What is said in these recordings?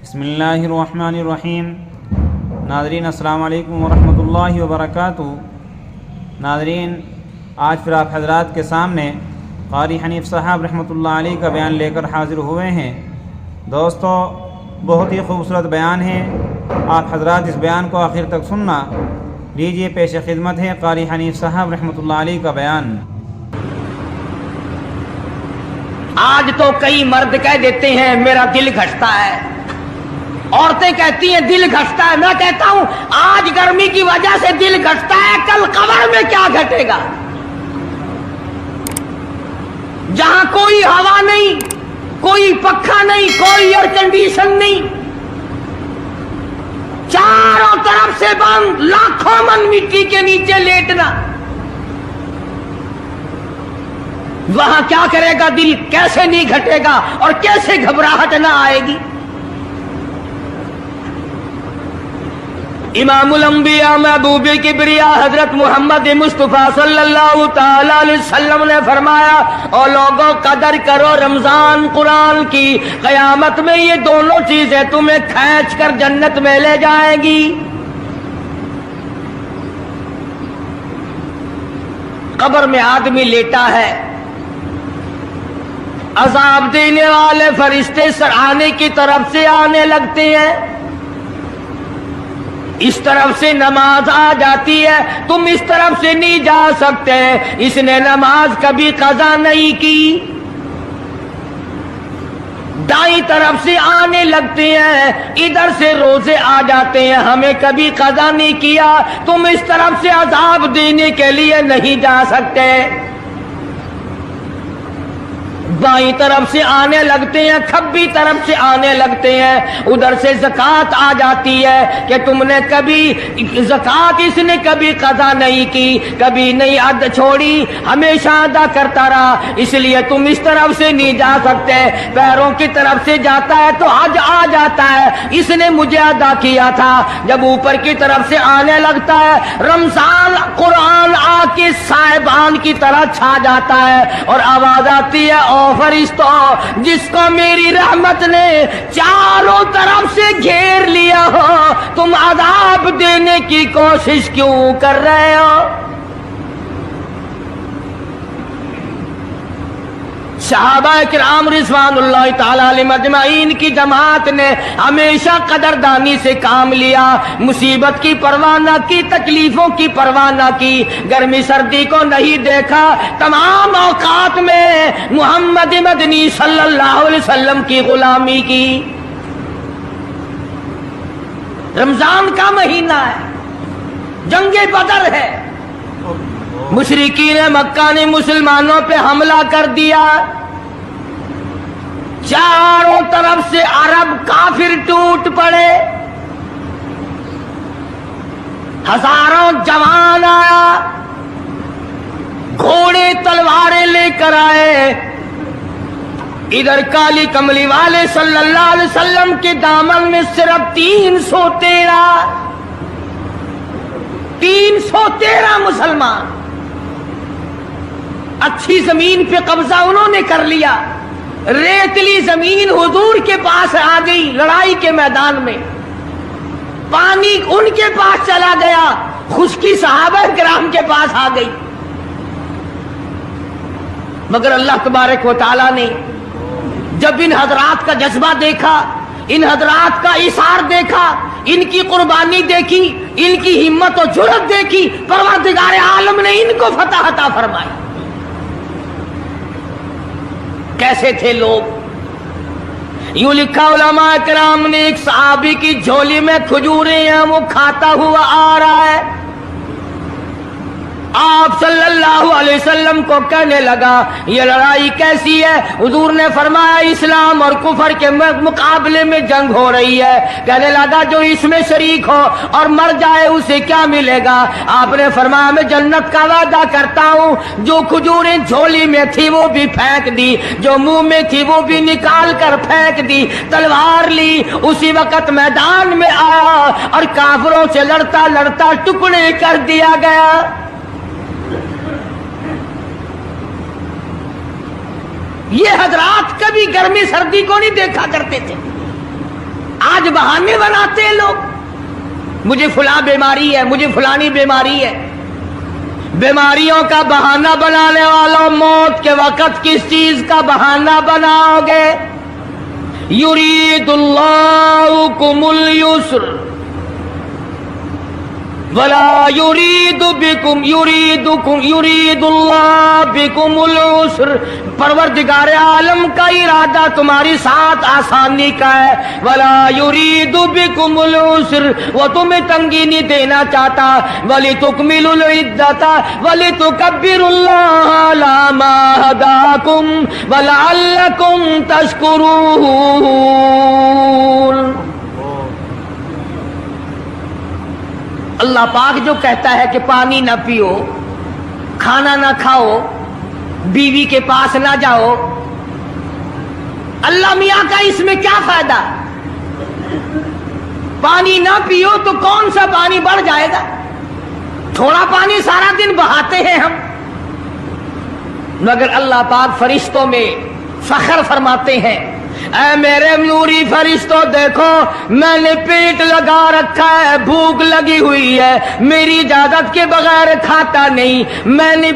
بسم اللہ الرحمن الرحیم۔ ناظرین السلام علیکم ورحمۃ اللہ وبرکاتہ۔ ناظرین، آج پھر آپ حضرات کے سامنے قاری حنیف صاحب رحمۃ اللہ علیہ کا بیان لے کر حاضر ہوئے ہیں۔ دوستو، بہت ہی خوبصورت بیان ہے، آپ حضرات اس بیان کو آخر تک سننا۔ لیجیے پیش خدمت ہے قاری حنیف صاحب رحمۃ اللہ علیہ کا بیان۔ آج تو کئی مرد کہہ دیتے ہیں میرا دل گھٹتا ہے، عورتیں کہتی ہیں دل گھٹتا ہے، میں کہتا ہوں آج گرمی کی وجہ سے دل گھٹتا ہے، کل قبر میں کیا گھٹے گا؟ جہاں کوئی ہوا نہیں، کوئی پنکھا نہیں، کوئی ایئر کنڈیشن نہیں، چاروں طرف سے بند، لاکھوں من مٹی کے نیچے لیٹنا، وہاں کیا کرے گا دل؟ کیسے نہیں گھٹے گا اور کیسے گھبراہٹ نہ آئے گی؟ امام الانبیاء محبوب کبریا حضرت محمد مصطفیٰ صلی اللہ تعالی علیہ وسلم نے فرمایا، او لوگوں قدر کرو رمضان قرآن کی، قیامت میں یہ دونوں چیزیں تمہیں کھینچ کر جنت میں لے جائیں گی۔ قبر میں آدمی لیٹا ہے، عذاب دینے والے فرشتے سرانے کی طرف سے آنے لگتے ہیں، اس طرف سے نماز آ جاتی ہے، تم اس طرف سے نہیں جا سکتے، اس نے نماز کبھی قضا نہیں کی۔ دائیں طرف سے آنے لگتے ہیں، ادھر سے روزے آ جاتے ہیں، ہمیں کبھی قضا نہیں کیا، تم اس طرف سے عذاب دینے کے لیے نہیں جا سکتے۔ بائیں طرف سے آنے لگتے ہیں، کھبی طرف سے آنے لگتے ہیں، ادھر سے زکوٰۃ آ جاتی ہے کہ تم نے کبھی زکوٰۃ اس نے کبھی قضا نہیں کی، کبھی نہیں عد چھوڑی، ہمیشہ ادا کرتا رہا، اس لیے تم اس طرف سے نہیں جا سکتے۔ پیروں کی طرف سے جاتا ہے تو حج آ جاتا ہے، اس نے مجھے ادا کیا تھا۔ جب اوپر کی طرف سے آنے لگتا ہے، رمضان قرآن آ کے صاحبان کی طرح چھا جاتا ہے اور آواز آتی ہے، او فرشتو، جس کو میری رحمت نے چاروں طرف سے گھیر لیا ہو، تم عذاب دینے کی کوشش کیوں کر رہے ہو؟ صحابہ کرام رضوان اللہ تعالی علیہم اجمعین کی جماعت نے ہمیشہ قدردانی سے کام لیا، مصیبت کی پرواہ نہ کی، تکلیفوں کی پرواہ نہ کی، گرمی سردی کو نہیں دیکھا، تمام اوقات میں محمد مدنی صلی اللہ علیہ وسلم کی غلامی کی۔ رمضان کا مہینہ ہے، جنگ بدر ہے، مشرکین مکہ نے مسلمانوں پہ حملہ کر دیا، چاروں طرف سے عرب کافر ٹوٹ پڑے، ہزاروں جوان آیا، گھوڑے تلواریں لے کر آئے، ادھر کالی کملی والے صلی اللہ علیہ وسلم کے دامن میں صرف 313 مسلمان، اچھی زمین پہ قبضہ انہوں نے کر لیا، ریتلی زمین حضور کے پاس آ گئی، لڑائی کے میدان میں پانی ان کے پاس چلا گیا، خشکی صحابہ کرام کے پاس آ گئی، مگر اللہ تبارک و تعالی نے جب ان حضرات کا جذبہ دیکھا، ان حضرات کا ایثار دیکھا، ان کی قربانی دیکھی، ان کی ہمت و جرأت دیکھی، پروردگار عالم نے ان کو فتح عطا فرمائی۔ کیسے تھے لوگ؟ یوں لکھا علماء کرام نے، ایک صحابی کی جھولی میں کھجوریں ہیں، وہ کھاتا ہوا آ رہا ہے، آپ صلی اللہ علیہ وسلم کو کہنے لگا یہ لڑائی کیسی ہے؟ حضور نے فرمایا اسلام اور کفر کے مقابلے میں جنگ ہو رہی ہے۔ کہنے لگا جو اس میں شریک ہو اور مر جائے اسے کیا ملے گا؟ آپ نے فرمایا میں جنت کا وعدہ کرتا ہوں، جو کھجوریں جھولی میں تھی وہ بھی پھینک دی، جو منہ میں تھی وہ بھی نکال کر پھینک دی، تلوار لی، اسی وقت میدان میں آیا اور کافروں سے لڑتا لڑتا ٹکڑے کر دیا گیا۔ یہ حضرات کبھی گرمی سردی کو نہیں دیکھا کرتے تھے، آج بہانے بناتے ہیں لوگ، مجھے فلاں بیماری ہے، مجھے فلانی بیماری ہے۔ بیماریوں کا بہانہ بنانے والوں، موت کے وقت کس چیز کا بہانہ بناؤ گے؟ یرید اللہ بکم اليسر ولا یرید بکم یرید اللہ بکم العسر۔ پروردگار عالم کا ارادہ تمہاری ساتھ آسانی کا ہے، ولا یرید بکم العسر، وہ تمہیں تنگی نہیں دینا چاہتا، ولتکملوا العدۃ ولتکبروا اللہ علی ما ہداکم ولعلکم تشکرون۔ اللہ پاک جو کہتا ہے کہ پانی نہ پیو، کھانا نہ کھاؤ، بیوی کے پاس نہ جاؤ، اللہ میاں کا اس میں کیا فائدہ؟ پانی نہ پیو تو کون سا پانی بڑھ جائے گا؟ تھوڑا پانی سارا دن بہاتے ہیں ہم، مگر اللہ پاک فرشتوں میں فخر فرماتے ہیں، اے میرے نوری فرشتوں دیکھو، میں نے پیٹ لگا رکھا ہے، بھوک لگی ہوئی ہے، میری اجازت کے بغیر کھاتا نہیں، میں نے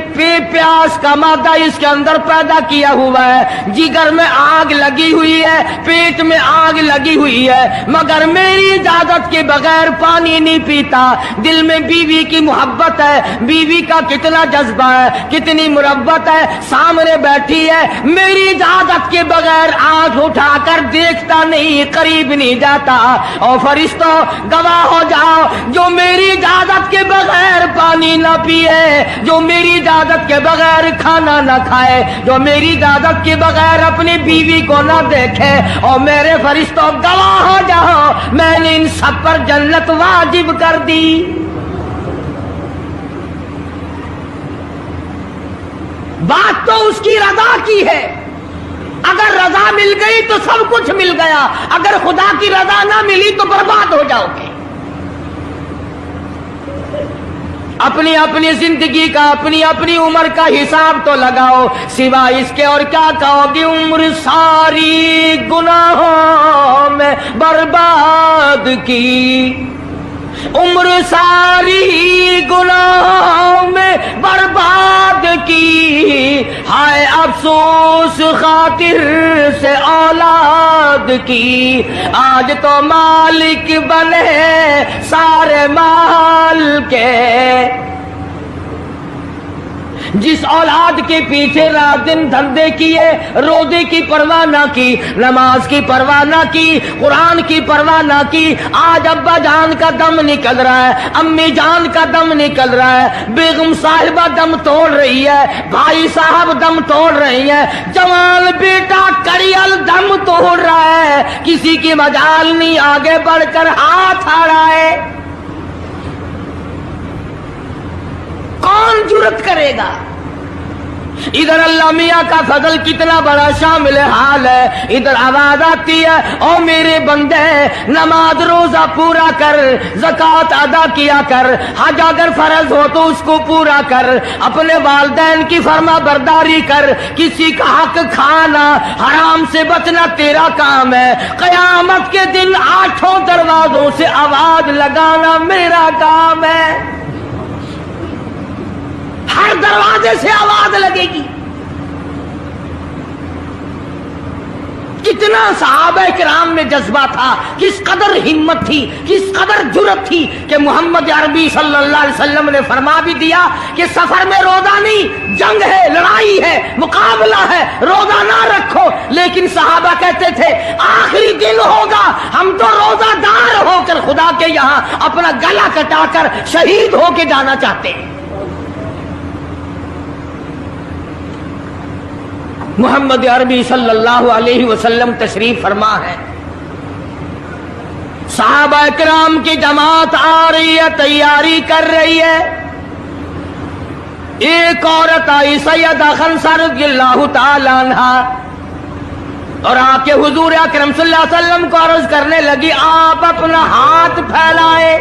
پیاس کا مادہ اس کے اندر پیدا کیا ہوا ہے، جگر میں آگ لگی ہوئی ہے، پیٹ میں آگ لگی ہوئی ہے، مگر میری اجازت کے بغیر پانی نہیں پیتا۔ دل میں بیوی کی محبت ہے، بیوی کا کتنا جذبہ ہے، کتنی محبت ہے، سامنے بیٹھی ہے، میری اجازت کے بغیر آنکھ اٹھا کر دیکھتا نہیں، قریب نہیں جاتا۔ اور فرشتوں گواہ ہو جاؤ، جو میری اجازت کے بغیر پانی نہ پیے، جو میری اجازت کے بغیر کھانا نہ کھائے، جو میری اجازت کے بغیر اپنی بیوی کو نہ دیکھے، اور میرے فرشتوں گواہ ہو جاؤ، میں نے ان سب پر جنت واجب کر دی۔ بات تو اس کی رضا کی ہے، اگر رضا مل گئی تو سب کچھ مل گیا، اگر خدا کی رضا نہ ملی تو برباد ہو جاؤ گے۔ اپنی اپنی زندگی کا، اپنی اپنی عمر کا حساب تو لگاؤ، سوا اس کے اور کیا کہو گی؟ عمر ساری گناہوں میں برباد کی، عمر ساری گناہوں میں برباد کی، ہائے افسوس خاطر سے اولاد کی، آج تو مالک بنے سارے مال کے، جس اولاد کے پیچھے رات دن دھندے کیے، روزے کی پرواہ نہ کی، نماز کی پرواہ نہ کی، قرآن کی پرواہ نہ کی، آج ابا جان کا دم نکل رہا ہے، امی جان کا دم نکل رہا ہے، بیگم صاحبہ دم توڑ رہی ہے، بھائی صاحب دم توڑ رہی ہے، جوان بیٹا کڑیل دم توڑ رہا ہے، کسی کی مجال نہیں آگے بڑھ کر ہاتھ آڑا ہے، کون جرت کرے گا؟ ادھر اللہ میاں کا فضل کتنا بڑا شامل حال ہے، ادھر آواز آتی ہے، او میرے بندے نماز روزہ پورا کر، زکوٰۃ ادا کیا کر، حج اگر فرض ہو تو اس کو پورا کر، اپنے والدین کی فرما برداری کر، کسی کا حق کھانا، حرام سے بچنا تیرا کام ہے، قیامت کے دن 8 دروازوں سے آواز لگانا میرا کام ہے، ہر دروازے سے آواز لگے گی۔ کتنا صحابہ کرام میں جذبہ تھا، کس قدر ہمت تھی، کس قدر جرأت تھی کہ محمد عربی صلی اللہ علیہ وسلم نے فرما بھی دیا کہ سفر میں روزہ نہیں، جنگ ہے، لڑائی ہے، مقابلہ ہے، روزہ نہ رکھو، لیکن صحابہ کہتے تھے آخری دن ہوگا، ہم تو روزہ دار ہو کر خدا کے یہاں اپنا گلا کٹا کر شہید ہو کے جانا چاہتے ہیں۔ محمد عربی صلی اللہ علیہ وسلم تشریف فرما ہے، صحابہ کرام کی جماعت آ رہی ہے، تیاری کر رہی ہے، ایک عورت آئی سیدہ خنسہ رضی اللہ تعالی عنہا، اور آ کے حضور اکرم صلی اللہ علیہ وسلم کو عرض کرنے لگی، آپ اپنا ہاتھ پھیلائے،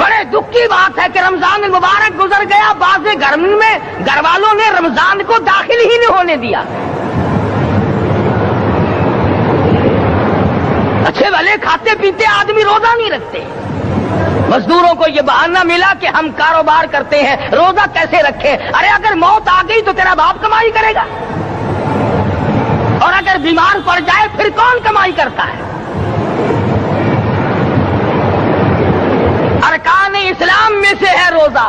بڑے دکھ کی بات ہے کہ رمضان المبارک گزر گیا، بعض گھر میں گھر والوں نے رمضان کو داخل ہی نہیں ہونے دیا۔ اچھے بھلے کھاتے پیتے آدمی روزہ نہیں رکھتے، مزدوروں کو یہ بہانہ ملا کہ ہم کاروبار کرتے ہیں، روزہ کیسے رکھے؟ ارے اگر موت آ گئی تو تیرا باپ کمائی کرے گا، اور اگر بیمار پڑ جائے پھر کون کمائی کرتا ہے؟ ارکان اسلام میں سے ہے روزہ،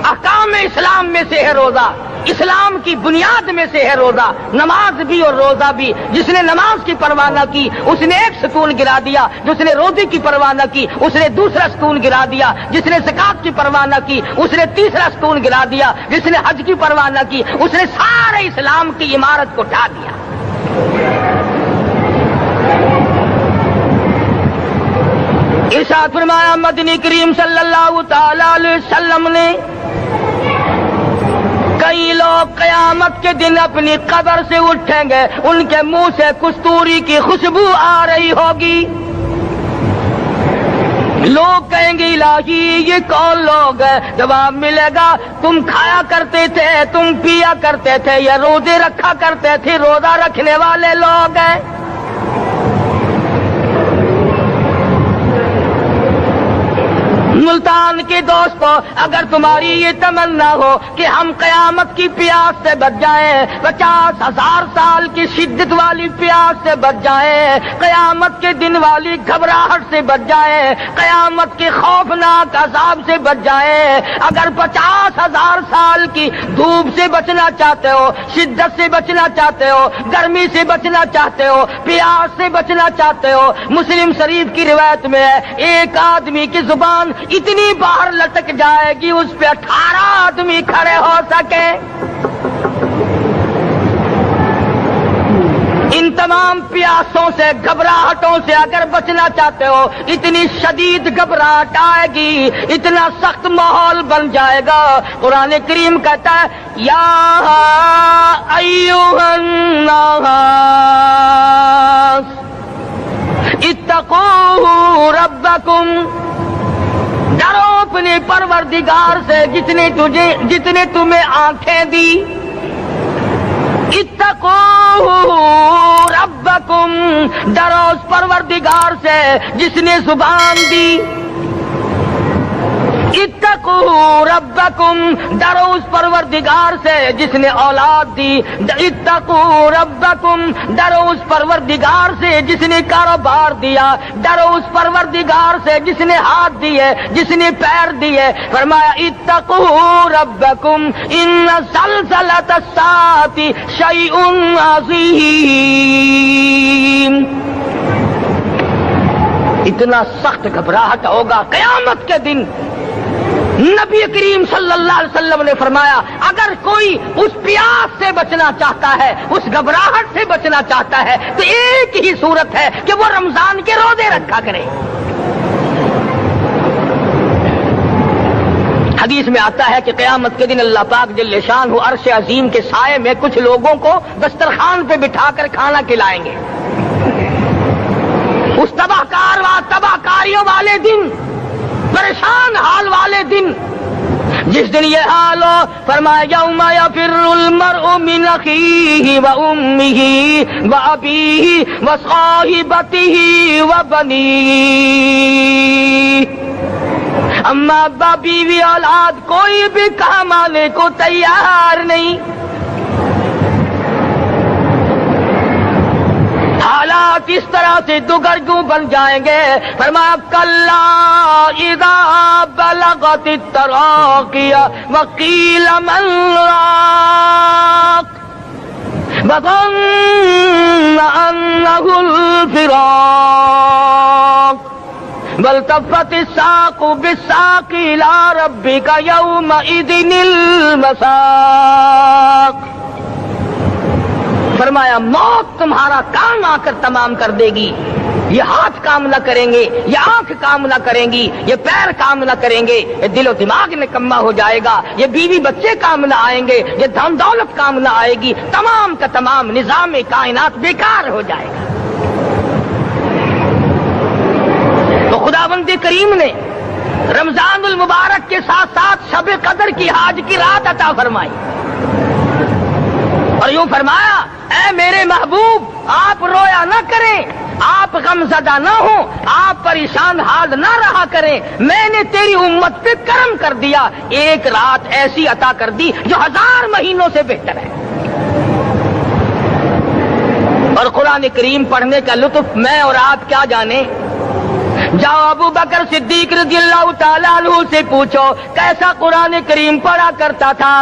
احکام اسلام میں سے ہے روزہ، اسلام کی بنیاد میں سے ہے روزہ، نماز بھی اور روزہ بھی۔ جس نے نماز کی پرواہ نہ کی اس نے ایک ستون گرا دیا، جس نے روزے کی پرواہ نہ کی اس نے دوسرا ستون گرا دیا، جس نے زکات کی پرواہ نہ کی اس نے تیسرا ستون گرا دیا، جس نے حج کی پرواہ نہ کی اس نے سارے اسلام کی عمارت کو ڈھا دیا۔ ارشاد فرمایا مدنی کریم صلی اللہ تعالی علیہ وسلم نے، کئی لوگ قیامت کے دن اپنی قبر سے اٹھیں گے، ان کے منہ سے کستوری کی خوشبو آ رہی ہوگی، لوگ کہیں گے الہی یہ کون لوگ ہیں؟ جواب ملے گا تم کھایا کرتے تھے، تم پیا کرتے تھے، یا روزے رکھا کرتے تھے، روزہ رکھنے والے لوگ ہیں۔ ملتان کے دوستو، اگر تمہاری یہ تمنا ہو کہ ہم قیامت کی پیاس سے بچ جائیں، 50,000 سال کی شدت والی پیاس سے بچ جائیں، قیامت کے دن والی گھبراہٹ سے بچ جائیں، قیامت کے خوفناک عذاب سے بچ جائیں، اگر 50,000 سال کی دھوپ سے بچنا چاہتے ہو، شدت سے بچنا چاہتے ہو، گرمی سے بچنا چاہتے ہو، پیاس سے بچنا چاہتے ہو، مسلم شریف کی روایت میں ہے ایک آدمی کی زبان اتنی باہر لٹک جائے گی اس پہ 18 آدمی کھڑے ہو سکے۔ ان تمام پیاسوں سے، گھبراہٹوں سے اگر بچنا چاہتے ہو، اتنی شدید گھبراہٹ آئے گی، اتنا سخت ماحول بن جائے گا۔ قرآن کریم کہتا ہے یا ایھا الناس اتقوا ربکم، ڈرو اپنے پروردگار سے جس نے تمہیں آنکھیں دی، اتقوا ربکم، ڈرو اس پروردگار سے جس نے زبان دی، اتقوا ربکم، ڈرو اس پروردگار سے جس نے اولاد دی، اتقوا ربکم، ڈرو اس پروردگار سے جس نے کاروبار دیا، ڈرو اس پروردگار سے جس نے ہاتھ دیے، جس نے پیر دیے۔ فرمایا اتقوا ربکم ان زلزلۃ الساعۃ شیء عظیم، اتنا سخت گھبراہٹ ہوگا قیامت کے دن۔ نبی کریم صلی اللہ علیہ وسلم نے فرمایا اگر کوئی اس پیاس سے بچنا چاہتا ہے، اس گھبراہٹ سے بچنا چاہتا ہے، تو ایک ہی صورت ہے کہ وہ رمضان کے روزے رکھا کرے۔ حدیث میں آتا ہے کہ قیامت کے دن اللہ پاک جل شانہ عرش عظیم کے سائے میں کچھ لوگوں کو دسترخوان پہ بٹھا کر کھانا کھلائیں گے۔ اس تباہ کاریوں والے دن، پریشان حال والے دن، جس دن یہ حال ہو، فرمایا یوم یفر المرء من اخیہ وامہ وابیہ وصاحبتہ وبنیہ، اما ابا بیوی اولاد کوئی بھی کام آنے کو تیار نہیں۔ حالات اس طرح سے دگرگوں بن جائیں گے۔ فرمایا کلا اذا بلغت التراقی وقیل من راق وظن انہ الفراق والتفت الساق بالساق الى ربک یومئذ المساق۔ فرمایا موت تمہارا کام آ کر تمام کر دے گی، یہ ہاتھ کام نہ کریں گے، یہ آنکھ کام نہ کریں گی، یہ پیر کام نہ کریں گے، یہ دل و دماغ نکما ہو جائے گا، یہ بیوی بچے کام نہ آئیں گے، یہ دھن دولت کام نہ آئے گی، تمام کا تمام نظام کائنات بیکار ہو جائے گا۔ تو خداوند کریم نے رمضان المبارک کے ساتھ ساتھ شب قدر کی حج کی رات عطا فرمائی اور یوں فرمایا اے میرے محبوب آپ رویا نہ کریں، آپ غم زدہ نہ ہوں، آپ پریشان حال نہ رہا کریں، میں نے تیری امت پہ کرم کر دیا، ایک رات ایسی عطا کر دی جو 1000 مہینوں سے بہتر ہے۔ اور قرآن کریم پڑھنے کا لطف میں اور آپ کیا جانے۔ جاؤ ابو بکر صدیق رضی اللہ تعالیٰ عنہ سے پوچھو کیسا قرآن کریم پڑھا کرتا تھا۔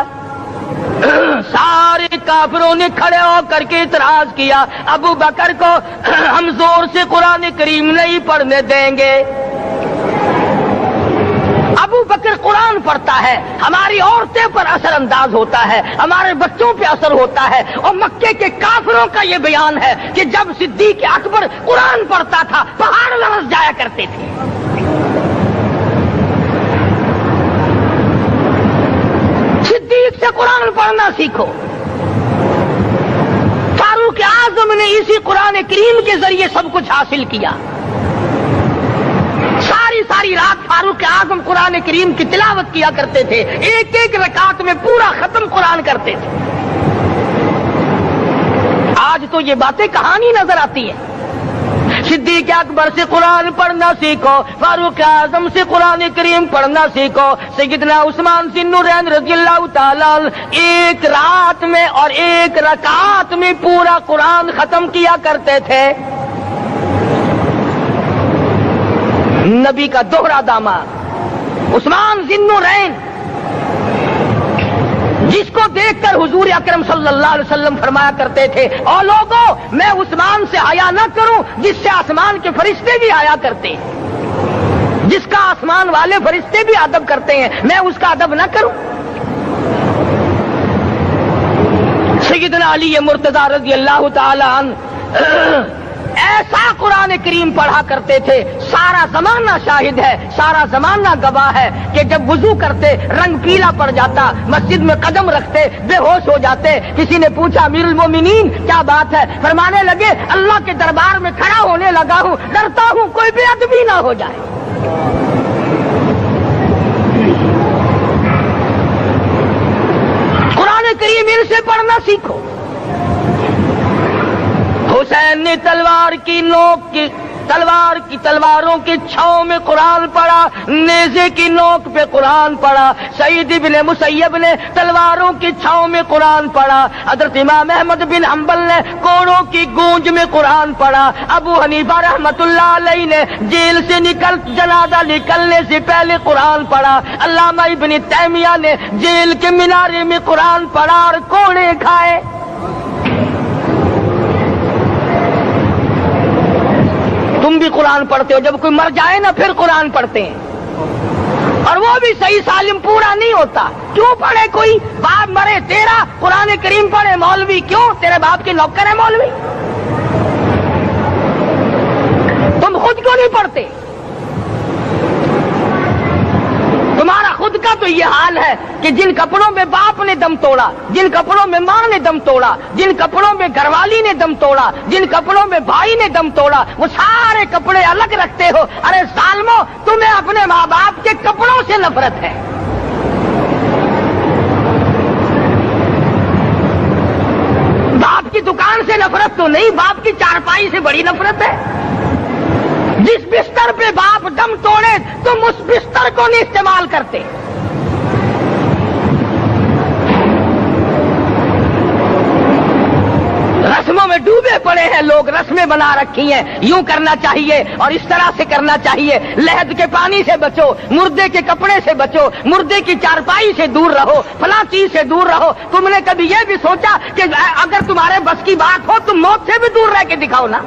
سارے کافروں نے کھڑے ہو کر کے اعتراض کیا ابو بکر کو ہم زور سے قرآن کریم نہیں پڑھنے دیں گے۔ ابو بکر قرآن پڑھتا ہے، ہماری عورتیں پر اثر انداز ہوتا ہے، ہمارے بچوں پہ اثر ہوتا ہے، اور مکے کے کافروں کا یہ بیان ہے کہ جب صدیق اکبر قرآن پڑھتا تھا پہاڑ لرز جایا کرتے تھے۔ صدیق سے قرآن پڑھنا سیکھو۔ فاروق اعظم نے اسی قرآن کریم کے ذریعے سب کچھ حاصل کیا۔ ساری رات فاروق اعظم قرآن کریم کی تلاوت کیا کرتے تھے، ایک ایک رکعت میں پورا ختم قرآن کرتے تھے۔ آج تو یہ باتیں کہانی نظر آتی ہیں۔ صدیق اکبر سے قرآن پڑھنا سیکھو، فاروق اعظم سے قرآن کریم پڑھنا سیکھو۔ سیدنا عثمان ذی النورین رضی اللہ تعالیٰ ایک رات میں اور ایک رکعت میں پورا قرآن ختم کیا کرتے تھے۔ نبی کا دوہرا داماد عثمان ذی النورین، جس کو دیکھ کر حضور اکرم صلی اللہ علیہ وسلم فرمایا کرتے تھے او لوگوں میں عثمان سے حیا نہ کروں جس سے آسمان کے فرشتے بھی حیا کرتے ہیں، جس کا آسمان والے فرشتے بھی ادب کرتے ہیں، میں اس کا ادب نہ کروں۔ سیدنا علی مرتضی رضی اللہ تعالی عنہ ایسا قرآن کریم پڑھا کرتے تھے، سارا زمانہ شاہد ہے، سارا زمانہ گواہ ہے کہ جب وضو کرتے رنگ پیلا پڑ جاتا، مسجد میں قدم رکھتے بے ہوش ہو جاتے۔ کسی نے پوچھا امیر المومنین کیا بات ہے؟ فرمانے لگے اللہ کے دربار میں کھڑا ہونے لگا ہوں، ڈرتا ہوں کوئی بے ادبی نہ ہو جائے۔ قرآن کریم ان سے پڑھنا سیکھو۔ حسین نے تلواروں کی چھاؤں میں قرآن پڑھا، نیزے کی نوک پہ قرآن پڑھا۔ سعید بن مسیب نے تلواروں کی چھاؤں میں قرآن پڑھا۔ حضرت امام احمد بن حنبل نے کوڑوں کی گونج میں قرآن پڑھا۔ ابو حنیفہ رحمت اللہ علیہ نے جیل سے جنازہ نکلنے سے پہلے قرآن پڑھا۔ علامہ ابن تیمیہ نے جیل کے مینارے میں قرآن پڑھا اور کوڑے کھائے۔ تم بھی قرآن پڑھتے ہو، جب کوئی مر جائے نا پھر قرآن پڑھتے ہیں، اور وہ بھی صحیح سالم پورا نہیں ہوتا۔ کیوں پڑھے؟ کوئی باپ مرے تیرا قرآن کریم پڑھے مولوی، کیوں؟ تیرے باپ کے نوکر ہے مولوی؟ تم خود کیوں نہیں پڑھتے؟ تمہارا خود کا تو یہ حال ہے کہ جن کپڑوں میں باپ نے دم توڑا، جن کپڑوں میں ماں نے دم توڑا، جن کپڑوں میں گھر والی نے دم توڑا، جن کپڑوں میں بھائی نے دم توڑا، وہ سارے کپڑے الگ رکھتے ہو۔ ارے ظالمو، تمہیں اپنے ماں باپ کے کپڑوں سے نفرت ہے۔ باپ کی دکان سے نفرت تو نہیں، باپ کی چارپائی سے بڑی نفرت ہے۔ جس بستر پہ باپ دم توڑے تم اس بستر کو نہیں استعمال کرتے۔ رسموں میں ڈوبے پڑے ہیں لوگ، رسمیں بنا رکھی ہیں، یوں کرنا چاہیے اور اس طرح سے کرنا چاہیے۔ لہد کے پانی سے بچو، مردے کے کپڑے سے بچو، مردے کی چارپائی سے دور رہو، فلاں چیز سے دور رہو۔ تم نے کبھی یہ بھی سوچا کہ اگر تمہارے بس کی بات ہو تم موت سے بھی دور رہ کے دکھاؤ نا؟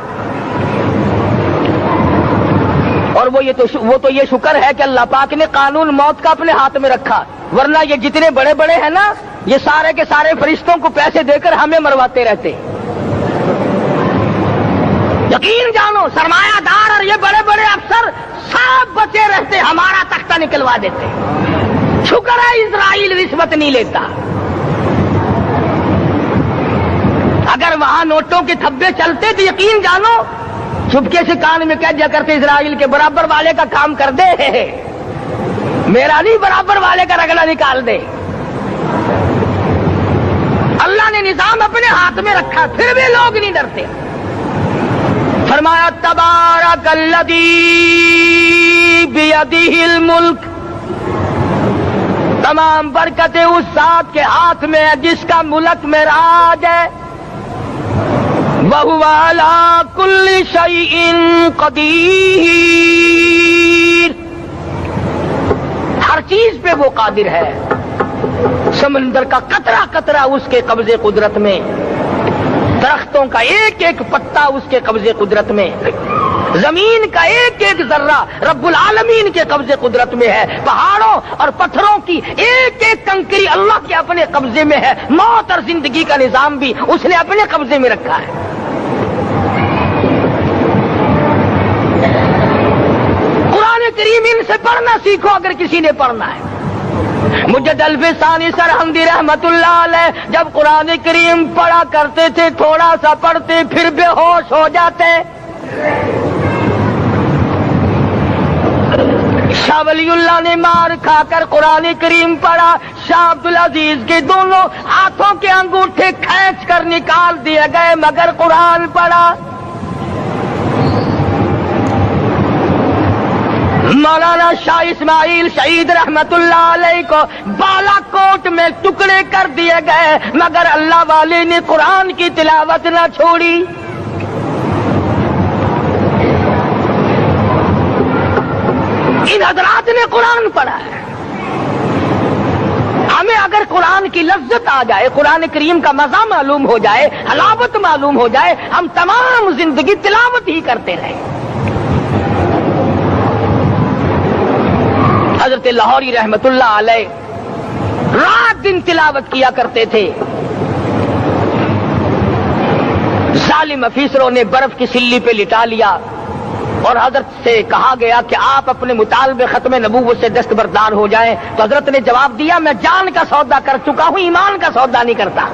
اور وہ تو یہ شکر ہے کہ اللہ پاک نے قانون موت کا اپنے ہاتھ میں رکھا، ورنہ یہ جتنے بڑے بڑے ہیں نا یہ سارے کے سارے فرشتوں کو پیسے دے کر ہمیں مرواتے رہتے۔ یقین جانو سرمایہ دار اور یہ بڑے بڑے افسر سب بچے رہتے، ہمارا تختہ نکلوا دیتے۔ شکر ہے اسرائیل رشوت نہیں لیتا۔ اگر وہاں نوٹوں کے تھبے چلتے تو یقین جانو چپکے سے کان میں کہہ دیا کرتے اسرائیل کے برابر والے کا کام کر دے۔ میرا نہیں برابر والے کا رگڑا نکال دے. اللہ نے نظام اپنے ہاتھ میں رکھا پھر بھی لوگ نہیں ڈرتے. فرمایا تبارک الذی بیدہ الملک، تمام برکتیں اس ذات کے ہاتھ میں ہے جس کا ملک میں راج ہے. وَهُوَ عَلَى كُلِّ شَيْءٍ قَدِيرٌ، ہر چیز پہ وہ قادر ہے. سمندر کا قطرہ قطرہ اس کے قبضے قدرت میں، درختوں کا ایک ایک پتا اس کے قبضے قدرت میں، زمین کا ایک ایک ذرہ رب العالمین کے قبضے قدرت میں ہے. پہاڑوں اور پتھروں کی ایک ایک کنکری اللہ کے اپنے قبضے میں ہے. موت اور زندگی کا نظام بھی اس نے اپنے قبضے میں رکھا ہے. قرآن کریم ان سے پڑھنا سیکھو اگر کسی نے پڑھنا ہے. مجد الفسانی سرہندی رحمت اللہ علیہ جب قرآن کریم پڑھا کرتے تھے تھوڑا سا پڑھتے پھر بے ہوش ہو جاتے. شاہ ولی اللہ نے مار کھا کر قرآن کریم پڑھا. شاہ عبدالعزیز کے دونوں ہاتھوں کے انگوٹھے کھینچ کر نکال دیے گئے مگر قرآن پڑھا. مولانا شاہ اسماعیل شہید رحمت اللہ علیہ کو بالا کوٹ میں ٹکڑے کر دیے گئے مگر اللہ والے نے قرآن کی تلاوت نہ چھوڑی. ان حضرات نے قرآن پڑھا ہے. ہمیں اگر قرآن کی لذت آ جائے، قرآن کریم کا مزہ معلوم ہو جائے، حلاوت معلوم ہو جائے، ہم تمام زندگی تلاوت ہی کرتے رہیں. حضرت لاہوری رحمت اللہ علیہ رات دن تلاوت کیا کرتے تھے. ظالم افیسروں نے برف کی سلی پہ لٹا لیا اور حضرت سے کہا گیا کہ آپ اپنے مطالبے ختم نبوت سے دستبردار ہو جائیں. تو حضرت نے جواب دیا میں جان کا سودا کر چکا ہوں، ایمان کا سودا نہیں کرتا.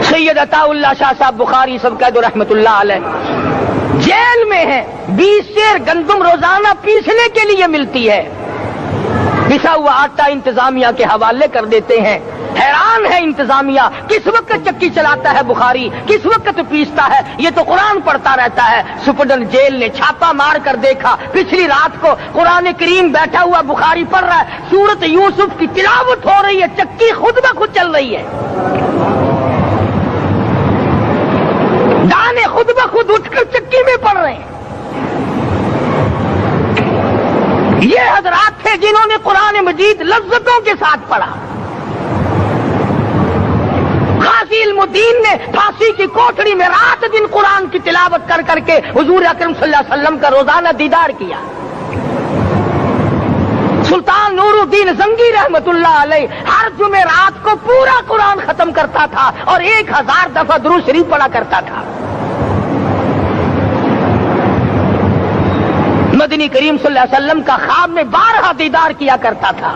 سید عطا اللہ شاہ صاحب بخاری سب کہہ دو رحمت اللہ علیہ جیل میں ہیں. 20 سیر گندم روزانہ پیسنے کے لیے ملتی ہے. پسا ہوا آٹا انتظامیہ کے حوالے کر دیتے ہیں. حیران ہے انتظامیہ کس وقت چکی چلاتا ہے بخاری، کس وقت پیستا ہے، یہ تو قرآن پڑھتا رہتا ہے. سپرڈنٹ جیل نے چھاپا مار کر دیکھا پچھلی رات کو قرآن کریم بیٹھا ہوا بخاری پڑھ رہا ہے، سورت یوسف کی تلاوت ہو رہی ہے، چکی خود بخود چل رہی ہے، دانے خود بخود اٹھ کر چکی میں پڑھ رہے ہیں. یہ حضرات تھے جنہوں نے قرآن مجید لذتوں کے ساتھ پڑھا. غازی علم الدین نے پھانسی کی کوٹڑی میں رات دن قرآن کی تلاوت کر کر کے حضور اکرم صلی اللہ علیہ وسلم کا روزانہ دیدار کیا. سلطان نور الدین زنگی رحمت اللہ علیہ ہر جمعرات کو پورا قرآن ختم کرتا تھا اور 1000 دفعہ درود شریف پڑھا کرتا تھا. مدنی کریم صلی اللہ علیہ وسلم کا خواب میں 12 دیدار کیا کرتا تھا.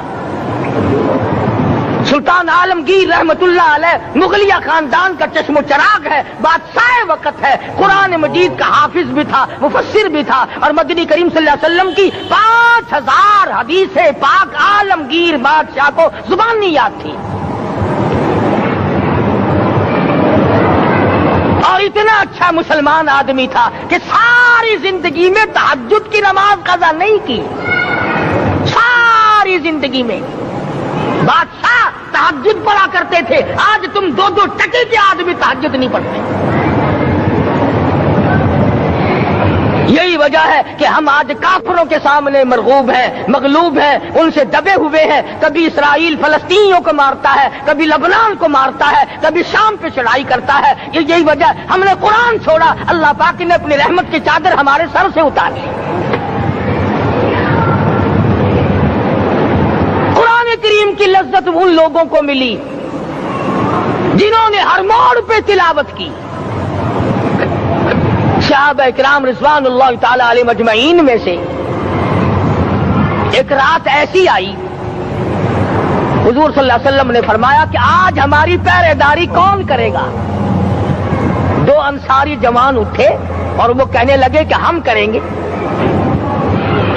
سلطان عالمگیر رحمت اللہ علیہ مغلیہ خاندان کا چشم و چراغ ہے، بادشاہ وقت ہے، قرآن مجید کا حافظ بھی تھا، مفسر بھی تھا، اور مدنی کریم صلی اللہ علیہ وسلم کی 5000 حدیث پاک عالمگیر بادشاہ کو زبان نہیں یاد تھی. اور اتنا اچھا مسلمان آدمی تھا کہ ساری زندگی میں تہجد کی نماز قضا نہیں کی. ساری زندگی میں بادشاہ تہجد پڑھا کرتے تھے. آج تم 2 ٹکے کے آدمی تہجد نہیں پڑھتے. یہی وجہ ہے کہ ہم آج کافروں کے سامنے مرغوب ہیں، مغلوب ہیں، ان سے دبے ہوئے ہیں. کبھی اسرائیل فلسطینیوں کو مارتا ہے، کبھی لبنان کو مارتا ہے، کبھی شام پہ چڑھائی کرتا ہے. یہی وجہ ہم نے قرآن چھوڑا. اللہ پاک نے اپنی رحمت کی چادر ہمارے سر سے اتاری. قرآن کریم کی لذت ان لوگوں کو ملی جنہوں نے ہر موڑ پہ تلاوت کی. صحابہ اکرام رضوان اللہ تعالی علیہ مجمعین میں سے ایک رات ایسی آئی، حضور صلی اللہ علیہ وسلم نے فرمایا کہ آج ہماری پہرے داری کون کرے گا؟ 2 انصاری جوان اٹھے اور وہ کہنے لگے کہ ہم کریں گے.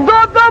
2-2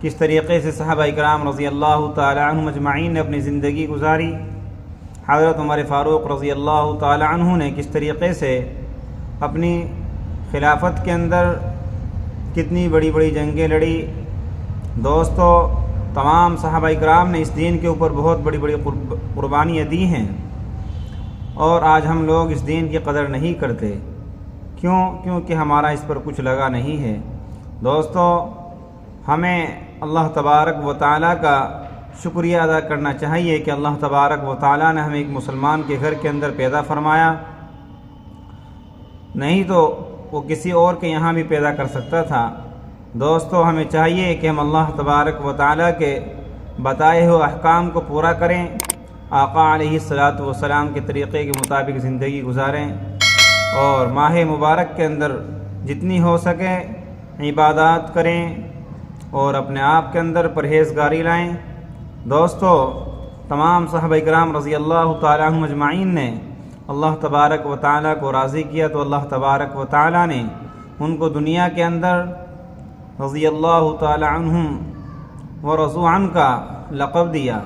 کس طریقے سے صحابہ اکرام رضی اللہ تعالی عنہم اجمعین نے اپنی زندگی گزاری، حضرت عمر فاروق رضی اللہ تعالی عنہ نے کس طریقے سے اپنی خلافت کے اندر کتنی بڑی بڑی جنگیں لڑی۔ دوستو، تمام صحابہ اکرام نے اس دین کے اوپر بہت بڑی بڑی قربانیاں دی ہیں، اور آج ہم لوگ اس دین کی قدر نہیں کرتے۔ کیونکہ ہمارا اس پر کچھ لگا نہیں ہے۔ دوستو، ہمیں اللہ تبارک و تعالیٰ کا شکریہ ادا کرنا چاہیے کہ اللہ تبارک و تعالیٰ نے ہمیں ایک مسلمان کے گھر کے اندر پیدا فرمایا، نہیں تو وہ کسی اور کے یہاں بھی پیدا کر سکتا تھا۔ دوستو، ہمیں چاہیے کہ ہم اللہ تبارک و تعالیٰ کے بتائے ہوئے احکام کو پورا کریں، آقا علیہ الصلاۃ والسلام کے طریقے کے مطابق زندگی گزاریں، اور ماہ مبارک کے اندر جتنی ہو سکے عبادات کریں اور اپنے آپ کے اندر پرہیزگاری لائیں۔ دوستو، تمام صحابہ کرام رضی اللہ تعالیٰ عنہم اجمعین نے اللہ تبارک و تعالیٰ کو راضی کیا تو اللہ تبارک و تعالیٰ نے ان کو دنیا کے اندر رضی اللہ تعالیٰ عنہم و رضوا عنہ کا لقب دیا۔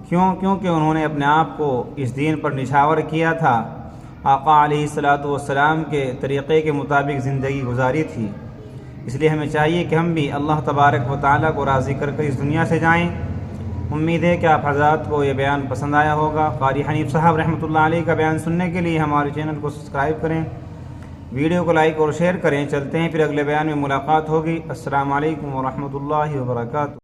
کیونکہ انہوں نے اپنے آپ کو اس دین پر نچھاور کیا تھا، آقا علیہ الصلاۃ والسلام کے طریقے کے مطابق زندگی گزاری تھی۔ اس لیے ہمیں چاہیے کہ ہم بھی اللہ تبارک و تعالیٰ کو راضی کر کر اس دنیا سے جائیں۔ امید ہے کہ آپ حضرات کو یہ بیان پسند آیا ہوگا۔ قاری حنیف صاحب رحمۃ اللہ علیہ کا بیان سننے کے لیے ہمارے چینل کو سبسکرائب کریں، ویڈیو کو لائک اور شیئر کریں۔ چلتے ہیں پھر اگلے بیان میں ملاقات ہوگی۔ السلام علیکم ورحمۃ اللہ وبرکاتہ۔